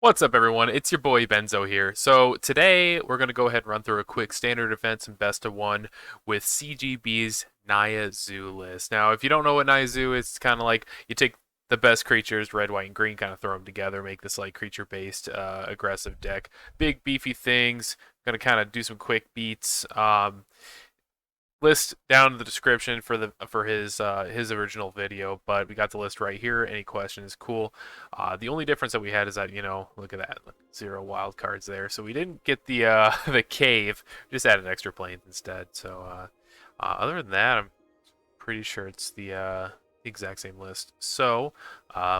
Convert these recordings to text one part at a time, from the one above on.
What's up, everyone? It's your boy Benzo here. So today we're gonna go ahead and run through a quick standard events and best of one with CGB's Naya Zoo list. Now, if you don't know what Naya Zoo is, it's kind of like you take the best creatures, red, white, and green, kind of throw them together, make this like creature-based aggressive deck. Big beefy things. Gonna kind of do some quick beats. List down in the description for his original video, but we got the list right here. Any questions? Cool. The only difference that we had is that look at that, look, 0 wild cards there. So we didn't get the the cave. We just added extra planes instead. So other than that, I'm pretty sure it's the exact same list. So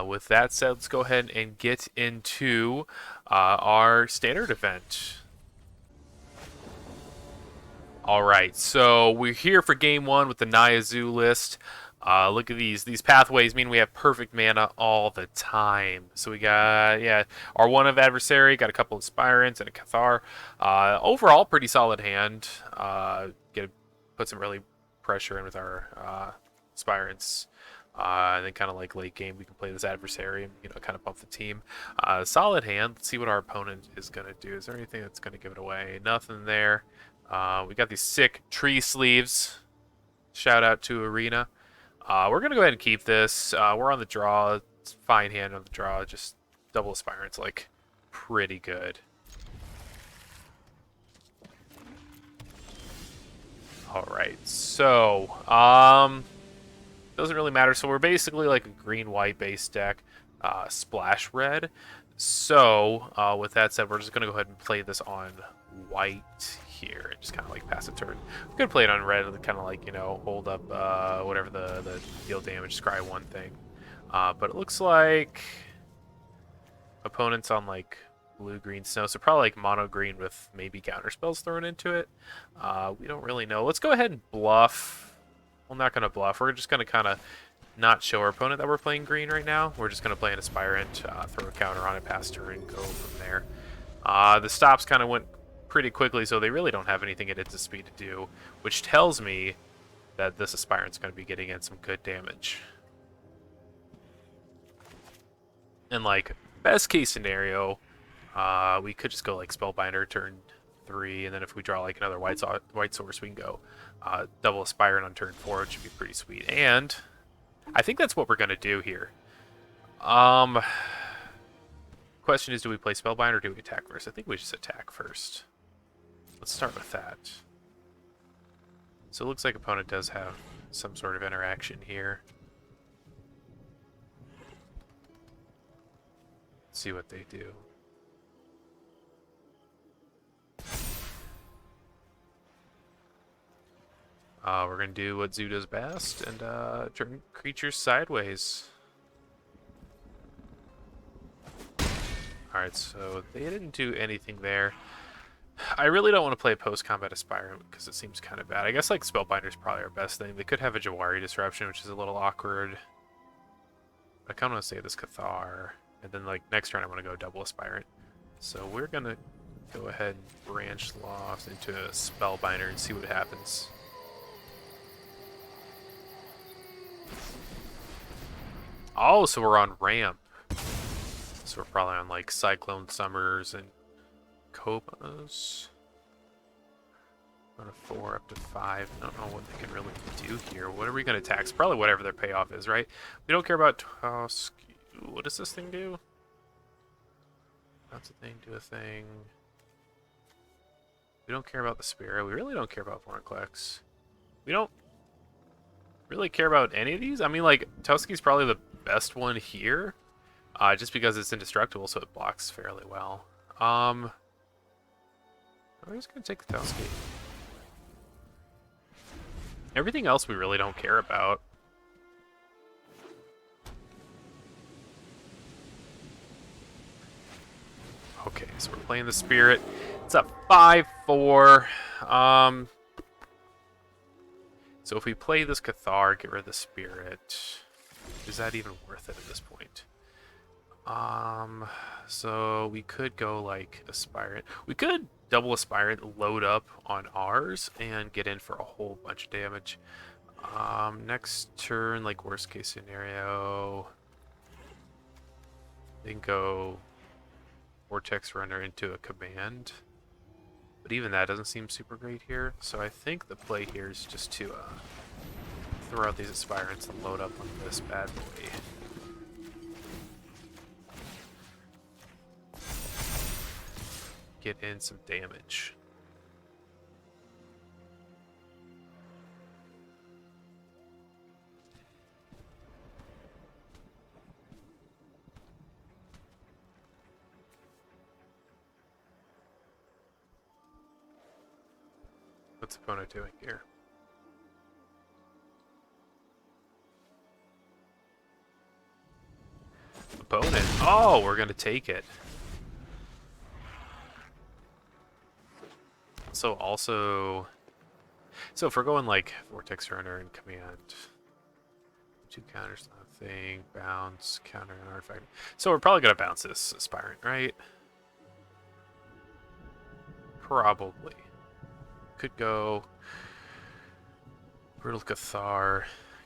with that said, let's go ahead and get into our standard event. All right, so we're here for game one with the Naya Zoo list. Look at these. These pathways mean we have perfect mana all the time. So we got, yeah, our one of adversary, got a couple of Spirants and a Cathar. Overall, pretty solid hand. Put some really pressure in with our Spirants. And then kind of like late game, we can play this adversary and kind of pump the team. Solid hand. Let's see what our opponent is gonna do. Is there anything that's gonna give it away? Nothing there. We got these sick tree sleeves. Shout out to Arena. We're gonna go ahead and keep this. We're on the draw. It's fine hand on the draw. Just double aspirant's like pretty good. All right, so doesn't really matter. So we're basically like a green-white base deck, splash red. So with that said, we're just gonna go ahead and play this on white here and just kind of like pass a turn. We could play it on red, kind of like hold up whatever the deal damage, scry one thing. But it looks like opponents on like blue, green, snow, so probably like mono green with maybe counter spells thrown into it. We don't really know. Let's go ahead and bluff. We're not gonna bluff. We're just gonna kind of not show our opponent that we're playing green right now. We're just gonna play an aspirant, throw a counter on it, pass turn, go from there. The stops kind of went pretty quickly, so they really don't have anything at its speed to do, which tells me that this aspirant's going to be getting in some good damage. And like best case scenario, we could just go like Spellbinder turn 3, and then if we draw like another white source, we can go double aspirant on turn 4, which should be pretty sweet. And I think that's what we're going to do here. Question is, do we play Spellbinder or do we attack first? I think we just attack first. Let's start with that. So it looks like opponent does have some sort of interaction here. Let's see what they do. We're going to do what Zoo does best and turn creatures sideways. Alright, so they didn't do anything there. I really don't want to play post-combat Aspirant because it seems kind of bad. I guess like Spellbinder is probably our best thing. They could have a Jawari Disruption, which is a little awkward. But I kind of want to save this Cathar. And then like next turn I want to go double Aspirant. So we're going to go ahead and branch Loft into a Spellbinder and see what happens. Oh, so we're on ramp. So we're probably on like Cyclone Summers and Copas. On a 4 up to 5. I don't know what they can really do here. What are we going to tax? Probably whatever their payoff is, right? We don't care about Tusk. What does this thing do? That's a thing, do a thing. We don't care about the Spirit. We really don't care about Vorinclex. We don't really care about any of these. I mean, like, Tuskie's probably the best one here. Just because it's indestructible, so it blocks fairly well. I'm just going to take the Tusky. Everything else we really don't care about. Okay, so we're playing the Spirit. It's a 5/4. So if we play this Cathar, get rid of the Spirit, is that even worth it at this point? So we could go like Aspirant. We could double Aspirant, load up on ours, and get in for a whole bunch of damage. Next turn, like worst case scenario, they can go Vortex Runner into a command. But even that doesn't seem super great here. So I think the play here is just to throw out these Aspirants and load up on this bad boy. Get in some damage. What's the opponent doing here? Opponent. Oh, we're gonna take it. So also, so if we're going like Vortex Runner and Command, 2 counters, nothing, bounce, counter, and artifact. So we're probably gonna bounce this Aspirant, right? Probably. Could go Brutal Cathar,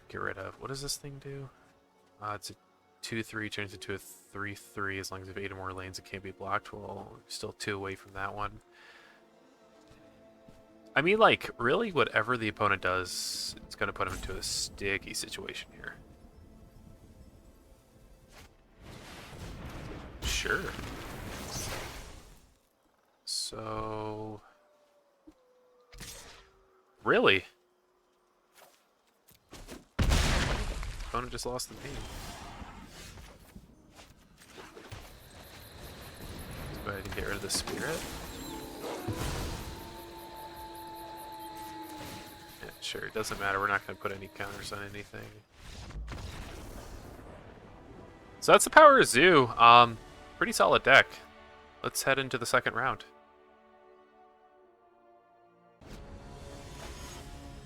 get rid of, what does this thing do? It's a 2/3, turns into a 3/3 as long as we have 8 or more lanes it can't be blocked. Well, still 2 away from that one. I mean, like, really, whatever the opponent does, it's going to put him into a sticky situation here. Sure. So... Really? Opponent just lost the game. Let's go ahead and get rid of the Spirit. Yeah, sure, it doesn't matter. We're not going to put any counters on anything. So that's the power of Zoo. Pretty solid deck. Let's head into the second round.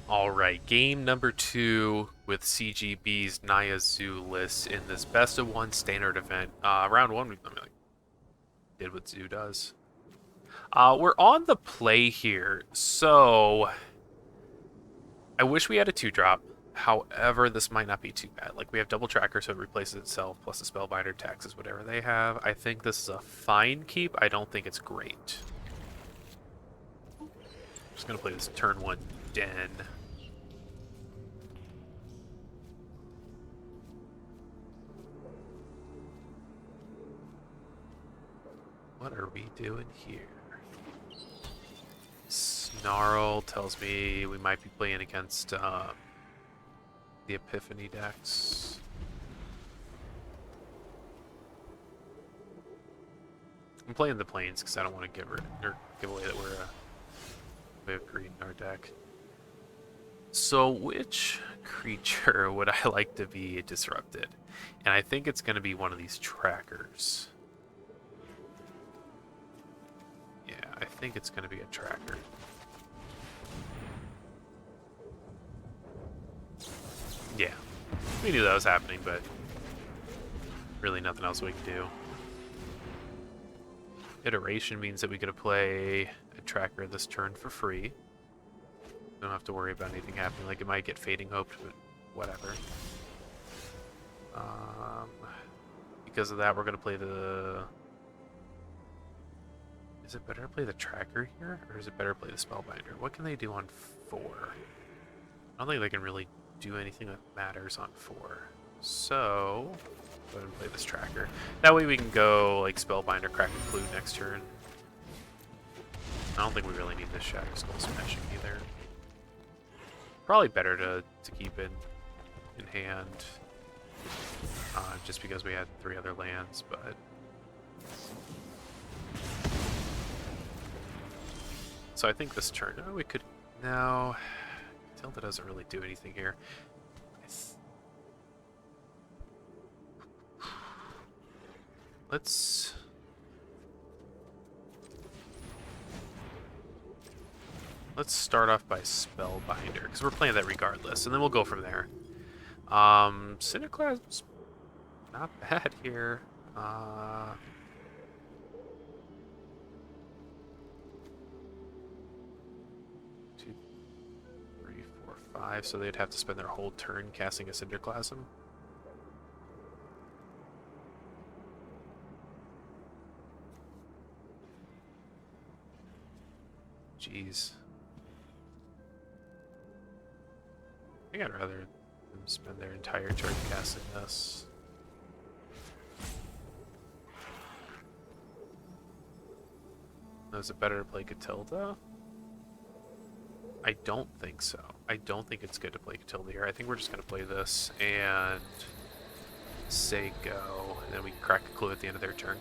Alright, game number 2 with CGB's Naya Zoo list in this best of 1 standard event. Round 1, we did what Zoo does. We're on the play here, so I wish we had a 2-drop. However, this might not be too bad. Like, we have double tracker, so it replaces itself, plus the Spellbinder taxes whatever they have. I think this is a fine keep. I don't think it's great. I'm just going to play this turn 1 Den. What are we doing here? Snarl tells me we might be playing against the Epiphany decks. I'm playing the Plains because I don't want to give away that we have green in our deck. So which creature would I like to be disrupted? And I think it's going to be one of these trackers. Yeah, I think it's going to be a tracker. Yeah, we knew that was happening, but really nothing else we can do. Iteration means that we get to play a tracker this turn for free. Don't have to worry about anything happening. Like, it might get Fading Hoped, but whatever. Because of that, we're going to play the... Is it better to play the tracker here, or is it better to play the Spellbinder? What can they do on 4? I don't think they can really do anything that matters on 4. So, go ahead and play this tracker. That way we can go, like, Spellbinder, Crack and Clue next turn. I don't think we really need this Shadow Skull Smashing either. Probably better to keep it in hand, just because we had 3 other lands, but... So I think this turn, we could... No, Tilda doesn't really do anything here. Let's start off by Spellbinder, because we're playing that regardless, and then we'll go from there. Cineclasm's not bad here. 2, 3, 4, 5, so they'd have to spend their whole turn casting a Cinderclasm. Jeez. I think I'd rather them spend their entire turn casting this. Is it better to play Catilda? I don't think so. I don't think it's good to play Catilda here. I think we're just going to play this and say go, and then we crack a clue at the end of their turn.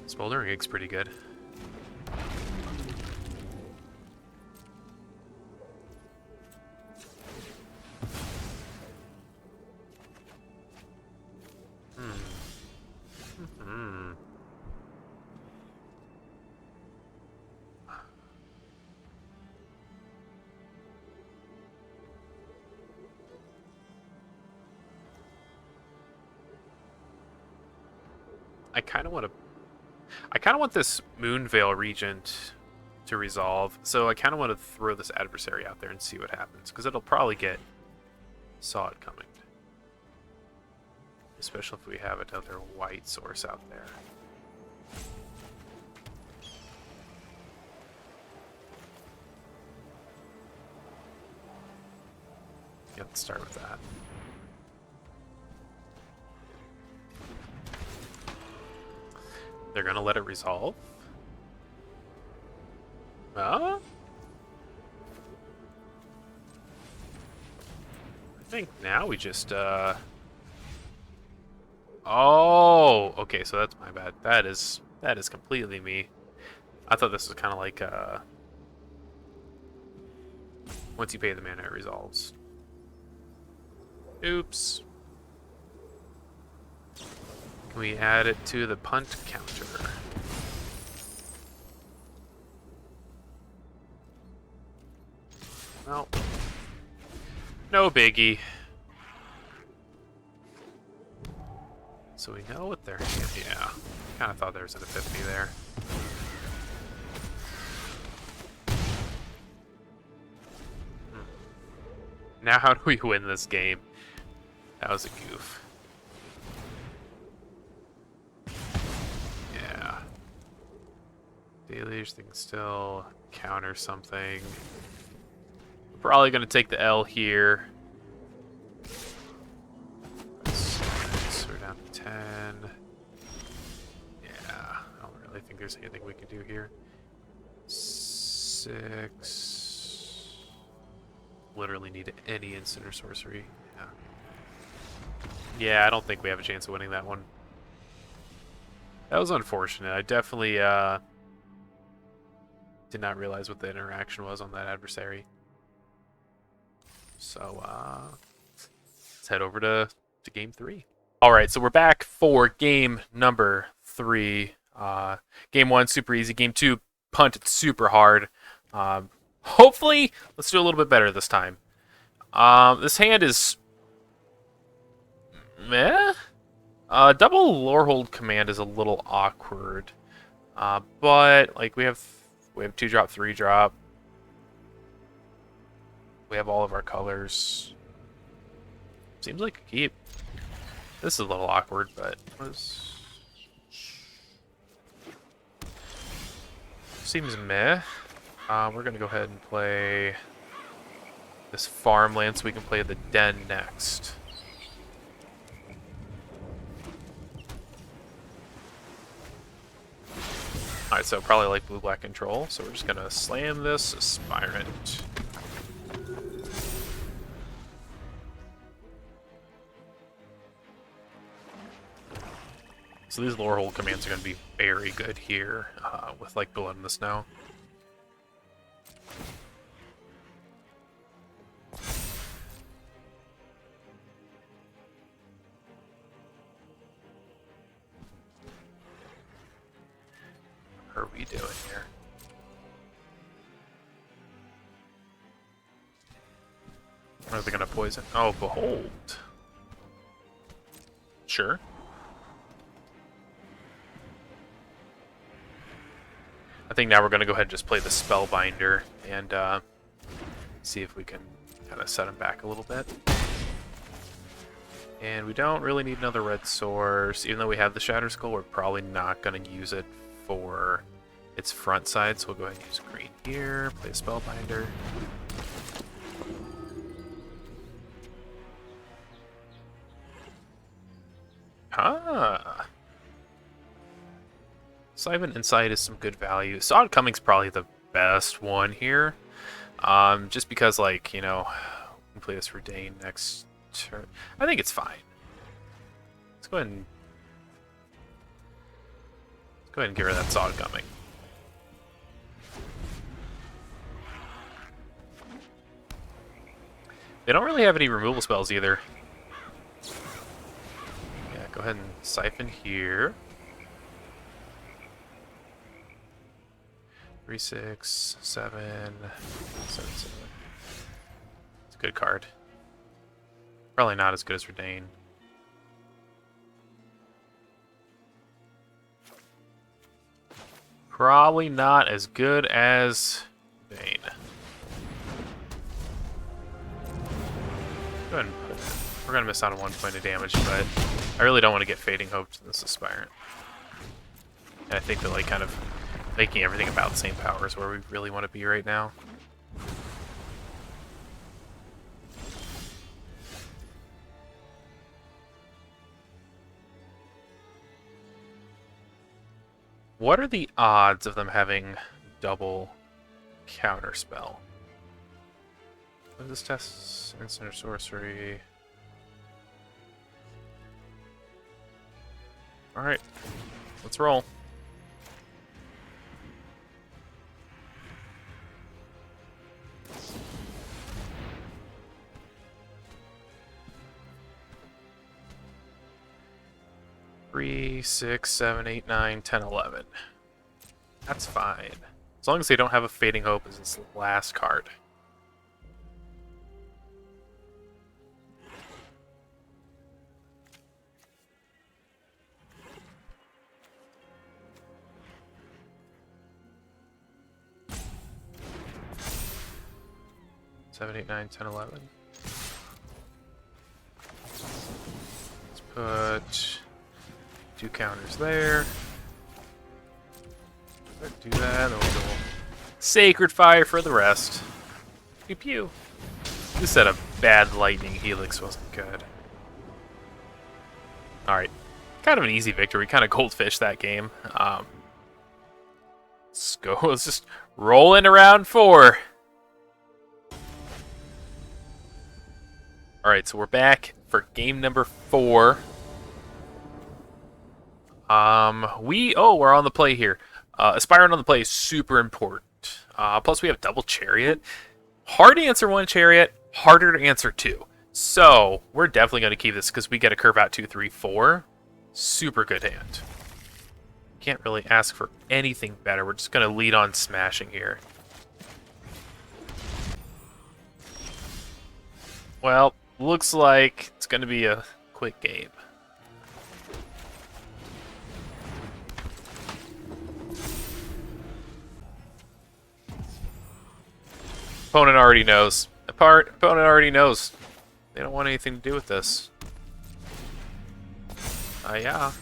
Smoldering Egg's pretty good. I kind of want this Moonveil Regent to resolve, so I kind of want to throw this adversary out there and see what happens, because it'll probably saw it coming. Especially if we have another white source out there. You have to start with that. They're gonna let it resolve? I think now we just, Oh! Okay, so that's my bad. That is completely me. I thought this was kind of like, once you pay the mana, it resolves. Oops. Can we add it to the punt counter? Well, no biggie. So we know what they're... Yeah, kind of thought there was an epiphany there. Now how do we win this game? That was a goof. Deluge thing still counter something. Probably gonna take the L here. So we're down to 10. Yeah, I don't really think there's anything we can do here. 6. Literally need any instant or sorcery. Yeah, I don't think we have a chance of winning that one. That was unfortunate. I definitely did not realize what the interaction was on that adversary. So, let's head over to game 3. All right, so we're back for game number 3. Game 1, super easy. Game 2, punted super hard. Hopefully, let's do a little bit better this time. This hand is meh. Double Lorehold command is a little awkward, but like we have 2-drop, 3-drop. We have all of our colors. Seems like a keep. This is a little awkward, but seems meh. We're gonna go ahead and play this farmland so we can play the den next. Alright, so probably like blue-black control, so we're just gonna slam this Aspirant. So these Lorehold commands are gonna be very good here, with like Blood in the Snow. What are we doing here? What are they gonna poison? Oh, Behold. Sure. I think now we're gonna go ahead and just play the Spellbinder and see if we can kind of set him back a little bit. And we don't really need another red source. Even though we have the Shatter Skull, we're probably not going to use it for its front side. So we'll go ahead and use green here. Play a Spellbinder. Ah. Siphon Insight is some good value. Sod Cumming's probably the best one here. Just because, like, you know, we can play this for Dane next turn. I think it's fine. Let's go ahead and get rid of that Sod Cumming. They don't really have any removal spells either. Yeah, go ahead and Siphon here. 3, 6, 7, 7, 7. It's a good card. Probably not as good as Redain. Probably not as good as Redain. Go ahead and put it. We're going to miss out on 1 point of damage, but I really don't want to get Fading Hope to this Aspirant. And I think that, like, kind of making everything about the same power is where we really want to be right now. What are the odds of them having double counterspell? What does this test? Instant or sorcery? Alright, let's roll. Three, 6, 7, 8, 9, 10, 11. That's fine. As long as they don't have a Fading Hope as its last card. Seven, 8, 9, 10, 11. Let's put 2 counters there. Do that, then we'll go Sacred Fire for the rest. Pew pew. This set of bad Lightning Helix wasn't good. Alright. Kind of an easy victory. Kind of goldfish that game. Let's go. Let's just roll into round 4. Alright, so we're back for game number 4. We're on the play here. Aspirant on the play is super important. Plus we have double Chariot. Hard to answer 1 Chariot, harder to answer 2. So, we're definitely going to keep this because we get a curve out 2, 3, 4. Super good hand. Can't really ask for anything better. We're just going to lead on smashing here. Well, looks like it's going to be a quick game. Opponent already knows. Opponent already knows. They don't want anything to do with this. Yeah.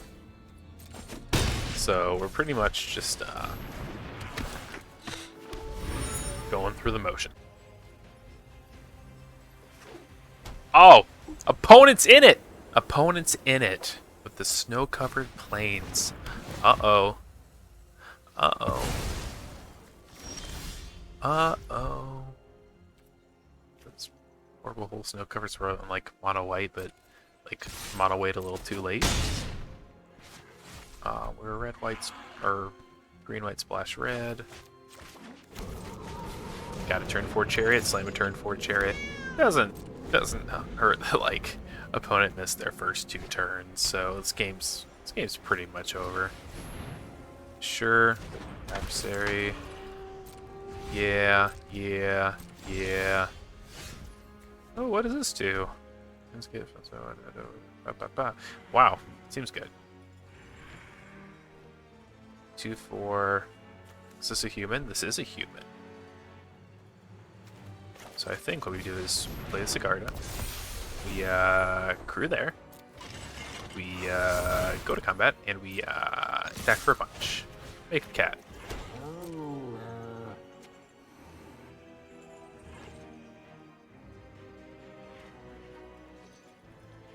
So we're pretty much just going through the motion. Oh! Opponent's in it! Opponent's in it. With the snow-covered plains. Uh-oh. Uh-oh. Uh-oh. That's horrible whole snow covers for like mono white, but like mono white a little too late. We're red white or green white splash red. Got a turn 4 Chariot, slam a turn 4 Chariot. Doesn't hurt that like opponent missed their first 2 turns, so this game's pretty much over. Sure, adversary. Yeah. Oh, what does this do? Wow, seems good. 2, 4. Is this a human? This is a human. So I think what we do is play the Sigarda. We crew there. we go to combat and we attack for a punch. Make a cat.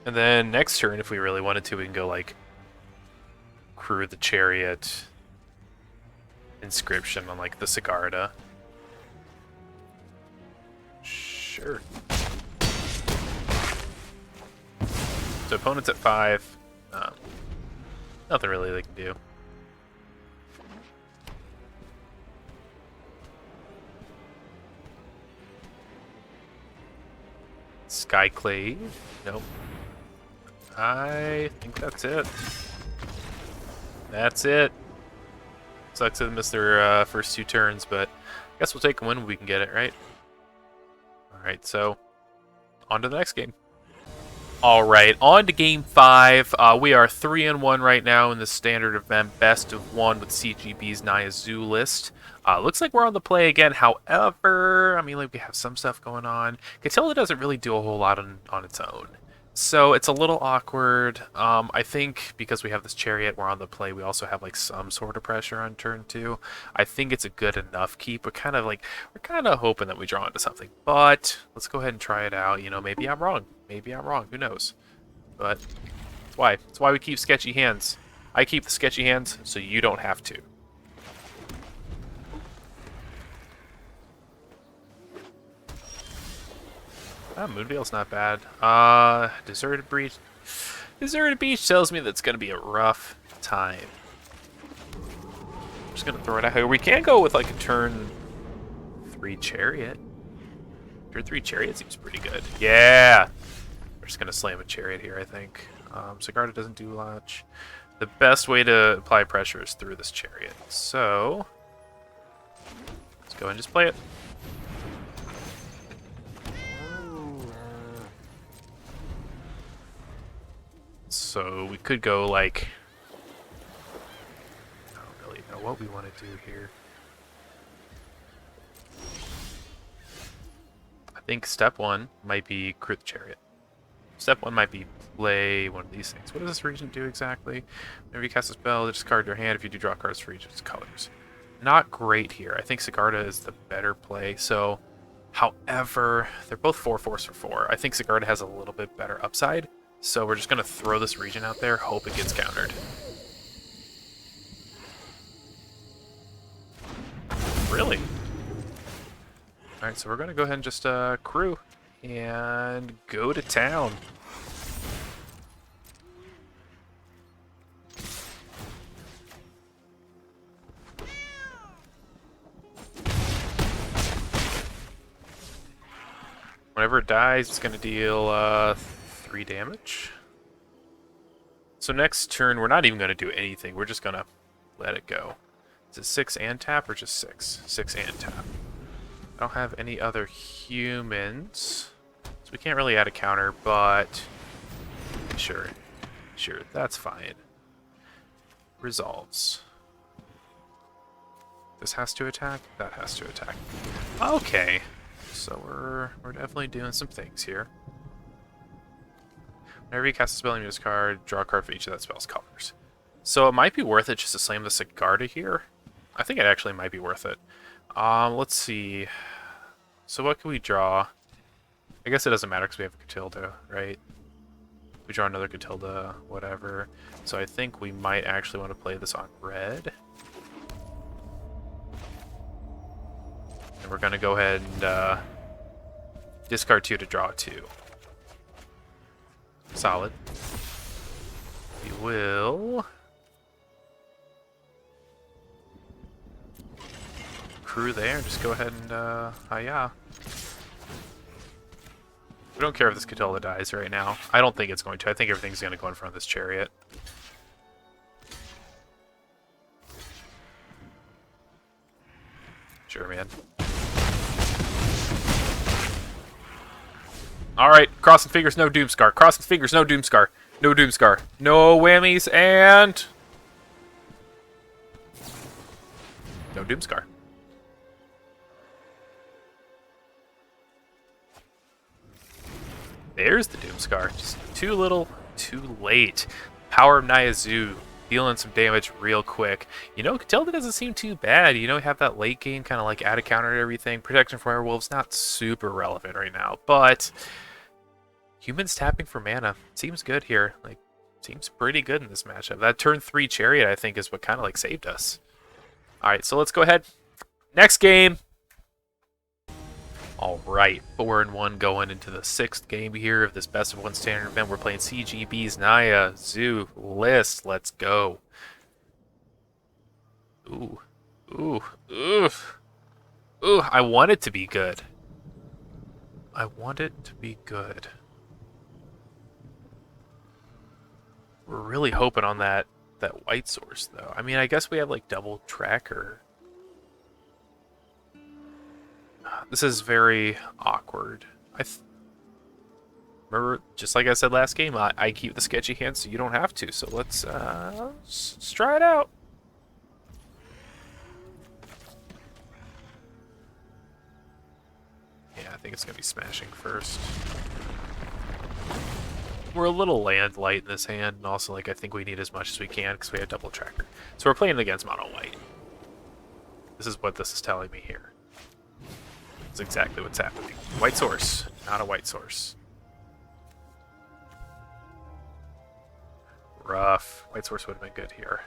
And then next turn, if we really wanted to, we can go like crew the chariot inscription on like the Sigarda. Sure. So opponent's at 5. Nothing really they can do. Skyclave. Nope. I think that's it. That's it. Sucks to miss their first 2 turns, but I guess we'll take a win when we can get it, right? Alright, so on to the next game. Alright, on to game 5. We are 3-1 right now in the standard event, best of 1 with CGB's Naya Zoo list. Looks like we're on the play again. However, I mean, like we have some stuff going on. Catilda doesn't really do a whole lot on its own. So it's a little awkward. I think because we have this chariot, we're on the play. We also have like some sort of pressure on turn 2. I think it's a good enough keep. We're kind of hoping that we draw into something. But let's go ahead and try it out. You know, maybe I'm wrong. Maybe I'm wrong. Who knows? But that's why. That's why we keep sketchy hands. I keep the sketchy hands so you don't have to. Moonveil's not bad. Deserted Beach. Deserted Beach tells me that's going to be a rough time. I'm just going to throw it out here. We can go with like a turn 3 chariot. Turn 3 chariot seems pretty good. Yeah! We're just going to slam a chariot here, I think. Sigarda doesn't do much. The best way to apply pressure is through this chariot. So, let's go and just play it. So we could go like, I don't really know what we want to do here. I think step 1 might be crit chariot. Step 1 might be play one of these things. What does this regent do exactly? Whenever you cast a spell, discard your hand. If you do, draw cards for each of its colors. Not great here. I think Sigarda is the better play. So, however, they're both 4 force for 4. I think Sigarda has a little bit better upside. So we're just going to throw this region out there, hope it gets countered. Really? Alright, so we're going to go ahead and just crew and go to town. Whenever it dies, it's going to deal 3 damage. So next turn, we're not even going to do anything. We're just going to let it go. Is it 6 and tap or just 6? 6 and tap. I don't have any other humans, so we can't really add a counter, but sure, that's fine. Resolves. This has to attack, that has to attack. Okay, so we're definitely doing some things here. Whenever you cast a spell and you discard, draw a card for each of that spell's colors. So it might be worth it just to slam the Sigarda here. I think it actually might be worth it. Let's see. So what can we draw? I guess it doesn't matter because we have a Catilda, right? We draw another Catilda, whatever. So I think we might actually want to play this on red. And we're going to go ahead and discard 2 to draw 2. Solid. We will crew there and just go ahead and hiya. We don't care if this Catilda dies right now. I don't think it's going to. I think everything's going to go in front of this chariot. Sure, man. Alright, crossing fingers, no Doomscar. Crossing fingers, no Doomscar. No Doomscar. No whammies, and no Doomscar. There's the Doomscar. Just too little, too late. Power of Naya dealing some damage real quick. You know, Catilda doesn't seem too bad. You know, have that late game kind of like add a counter and everything. Protection from Werewolves, not super relevant right now, but humans tapping for mana seems good here. Like, seems pretty good in this matchup. That turn 3 Chariot, I think, is what kind of like saved us. All right, so let's go ahead. Next game. All right, 4-1 going into the 6th game here of this best of 1 standard event. We're playing CGB's Naya Zoo list. Let's go. Ooh, ooh, ooh, ooh. I want it to be good. I want it to be good. We're really hoping on that white source, though. I mean, I guess we have like double tracker. This is very awkward. Remember, just like I said last game, I keep the sketchy hands so you don't have to. So let's try it out. Yeah, I think it's going to be smashing first. We're a little land light in this hand, and also like I think we need as much as we can because we have double tracker. So we're playing against mono white. This is what this is telling me here. That's exactly what's happening. White source, not a white source. Rough. White source would have been good here.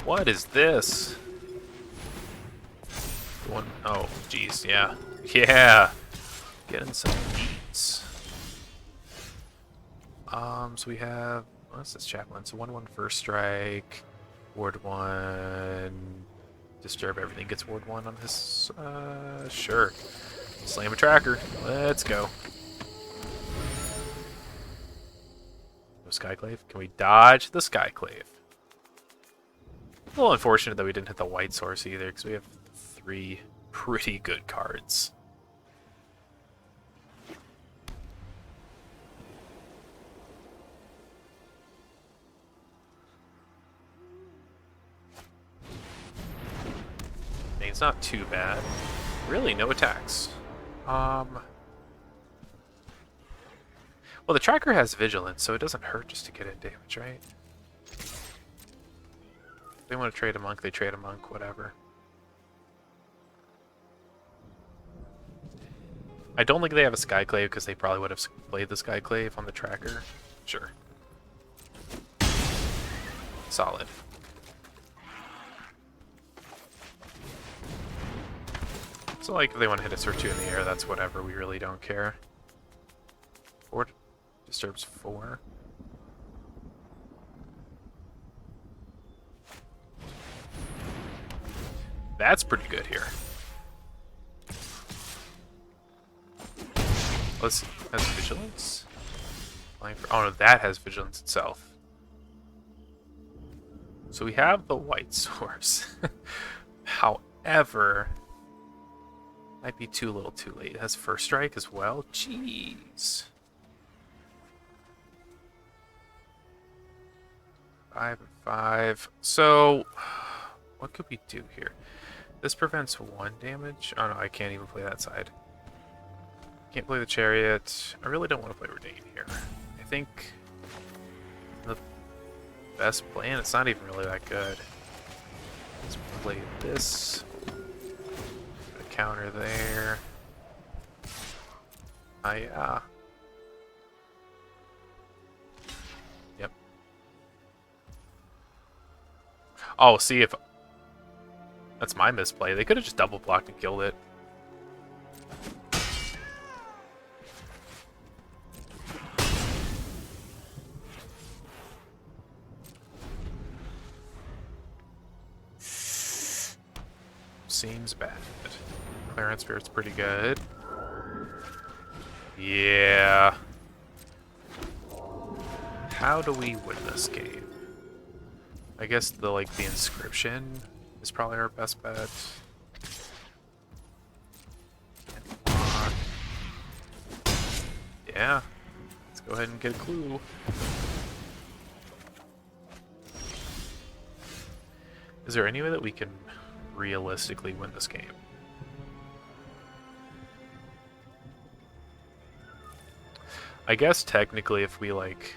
What is this? One, oh, geez, yeah. Yeah! Getting some beats. So we have, what's this chaplain? So 1/1 first strike, ward 1, disturb everything, gets ward 1 on this, sure. Slam a tracker, let's go. No Skyclave, can we dodge the Skyclave? A little unfortunate that we didn't hit the white source either, because we have 3 pretty good cards. It's not too bad. Really, no attacks. Well, the tracker has vigilance, so it doesn't hurt just to get in damage, right? If they want to trade a monk, they trade a monk, whatever. I don't think they have a Skyclave because they probably would have played the Skyclave on the tracker. Sure. Solid. So, like, if they want to hit us or 2 in the air, that's whatever. We really don't care. 4 disturbs 4. That's pretty good here. Let's see. Has vigilance? Oh no, that has vigilance itself. So we have the white source. However, might be too little too late. It has first strike as well. Jeez. 5 and 5. So, what could we do here? This prevents 1 damage. Oh no, I can't even play that side. Can't play the chariot. I really don't want to play Redain here. I think the best plan, it's not even really that good. Let's play this. A counter there. Yeah. Yep. Oh, see if... That's my misplay. They could have just double blocked and killed it. Seems bad. Clearance Spirit's pretty good. Yeah. How do we win this game? I guess the inscription is probably our best bet. Yeah. Let's go ahead and get a clue. Is there any way that we can realistically win this game? I guess technically if we like...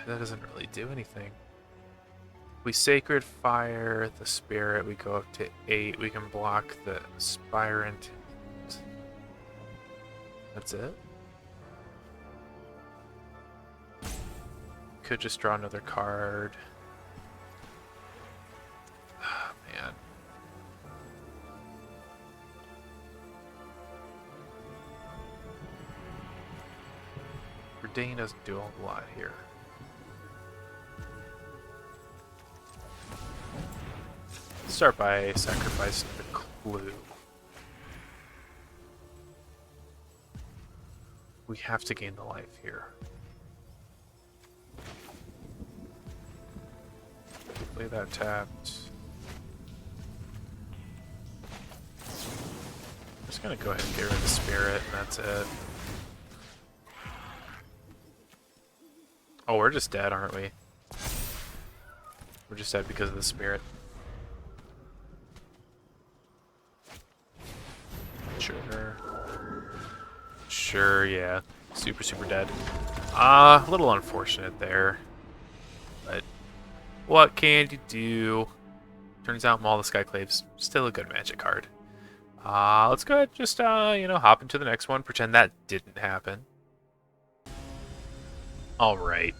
that doesn't really do anything. If we Sacred Fire the Spirit, we go up to 8. We can block the Aspirant. That's it? Could just draw another card. Oh, man. Verdane doesn't do a whole lot here. Start by sacrificing the clue. We have to gain the life here. Play that tapped. I'm just gonna go ahead and get rid of the spirit, and that's it. Oh, we're just dead, aren't we? We're just dead because of the spirit. Sure. Sure, yeah. Super dead. A little unfortunate there. But what can you do? Turns out Maul the Skyclave's still a good magic card. Let's go ahead and just, you know, hop into the next one. Pretend that didn't happen. Alright.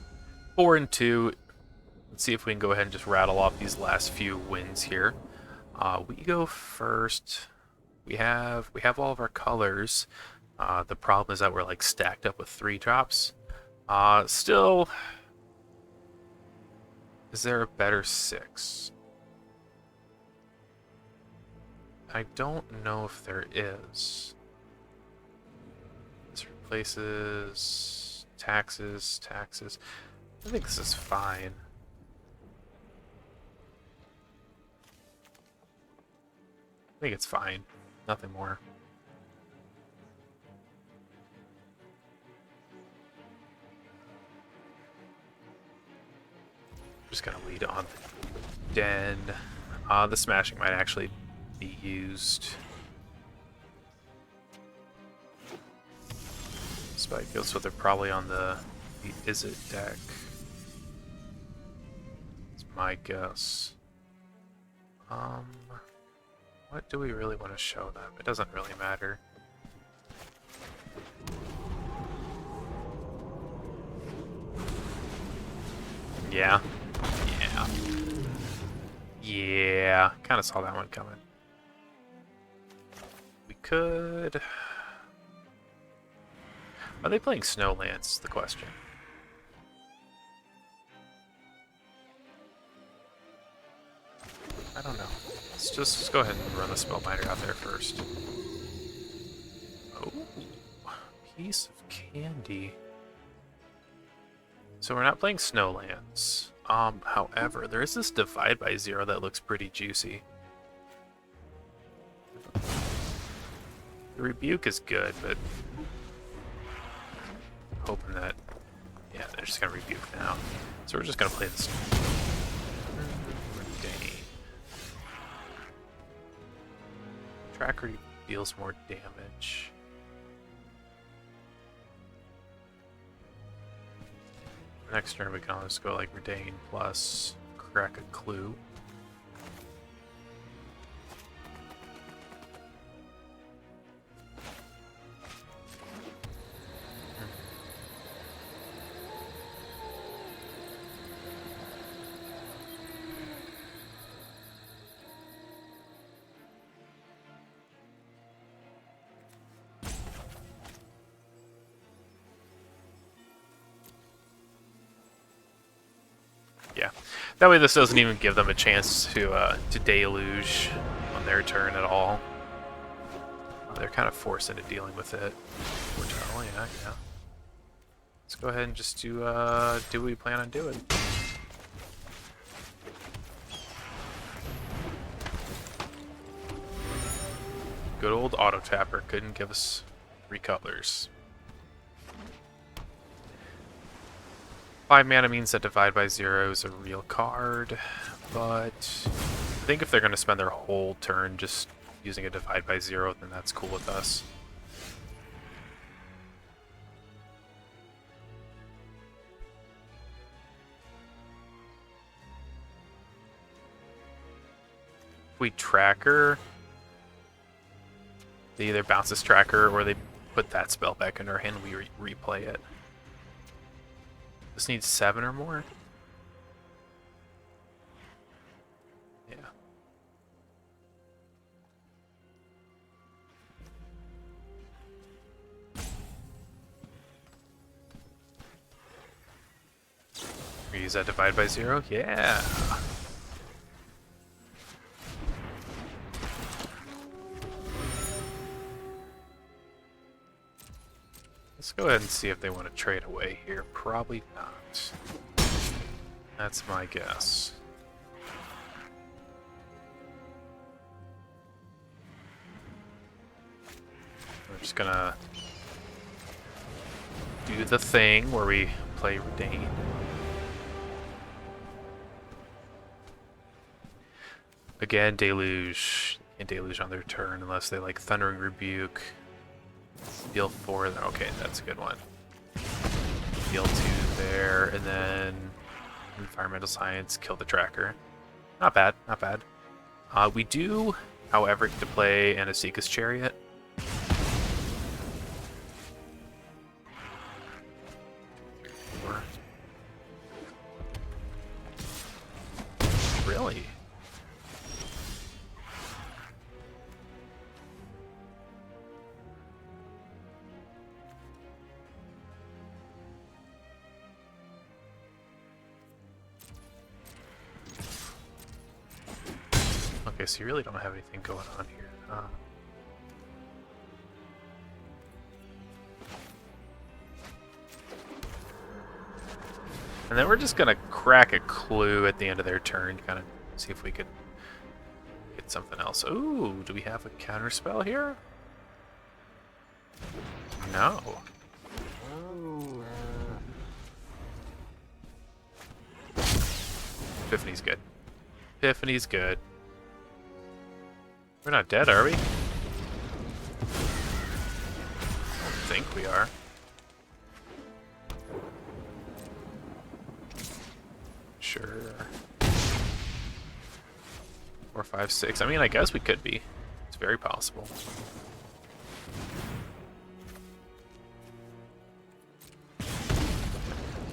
4 and 2. Let's see if we can go ahead and just rattle off these last few wins here. We go first. We have all of our colors. The problem is that we're like stacked up with 3 drops. Still, is there a better 6? I don't know if there is. This replaces taxes. I think this is fine. I think it's fine. Nothing more. Just gonna lead on the den. The smashing might actually be used. Spike goes with it probably on the Is It deck. It's my guess. What do we really want to show them? It doesn't really matter. Yeah. Kind of saw that one coming. We could... Are they playing Snowlands is the question. I don't know. Let's just go ahead and run the Spellbinder out there first. Oh, piece of candy. So we're not playing Snowlands. However, there is this Divide by Zero that looks pretty juicy. The Rebuke is good, but hoping that, yeah, they're just gonna Rebuke now. So we're just gonna play this. Tracker deals more damage. Next turn we can always go like Redain plus crack a clue. Yeah, that way this doesn't even give them a chance to deluge on their turn at all. They're kind of forced into dealing with it. Unfortunately, yeah. Let's go ahead and just do what we plan on doing. Good old auto tapper couldn't give us 3 colors. 5 mana means that Divide by Zero is a real card, but I think if they're going to spend their whole turn just using a Divide by Zero, then that's cool with us. we tracker, they either bounce this tracker or they put that spell back in our hand and we replay it. This needs 7 or more? Yeah. Use that divide by 0? Yeah. Let's go ahead and see if they want to trade away here. Probably not. That's my guess. We're just gonna do the thing where we play Redain. Again, Deluge. Can't Deluge on their turn unless they like Thundering Rebuke. Deal 4. Okay, that's a good one. Deal 2 there, and then Environmental Science, kill the tracker. Not bad, not bad. We do, however, get to play Anasika's Chariot. Really? Okay, so you really don't have anything going on here. And then we're just gonna crack a clue at the end of their turn, kind of see if we could get something else. Ooh, do we have a counter spell here? No. Epiphany's good. Epiphany's good. We're not dead, are we? I don't think we are. Sure. 4, 5, 6. I mean, I guess we could be. It's very possible.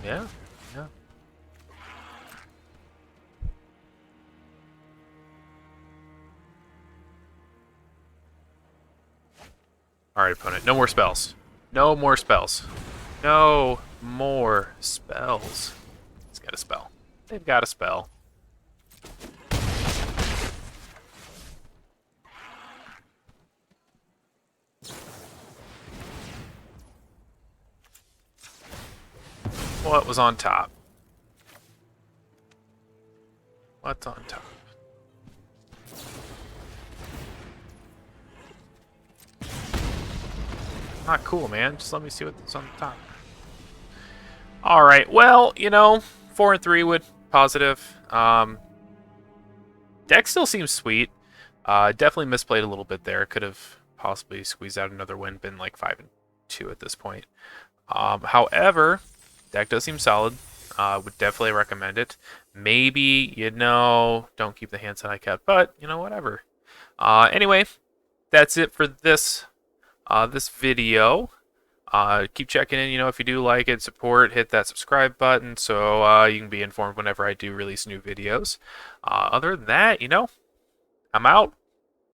Yeah, yeah. Alright, opponent. No more spells. No more spells. No more spells. It's got a spell. They've got a spell. What was on top? What's on top? Not cool, man. Just let me see what's on the top. Alright, well, you know, 4 and 3 would positive. Deck still seems sweet. Definitely misplayed a little bit there. Could have possibly squeezed out another win, been like 5 and 2 at this point. However, deck does seem solid. Would definitely recommend it. Maybe, you know, don't keep the hands that I kept, but, you know, whatever. Anyway, that's it for this this video. Keep checking in, you know, if you do like it, support, hit that subscribe button so you can be informed whenever I do release new videos. Other than that, you know, I'm out.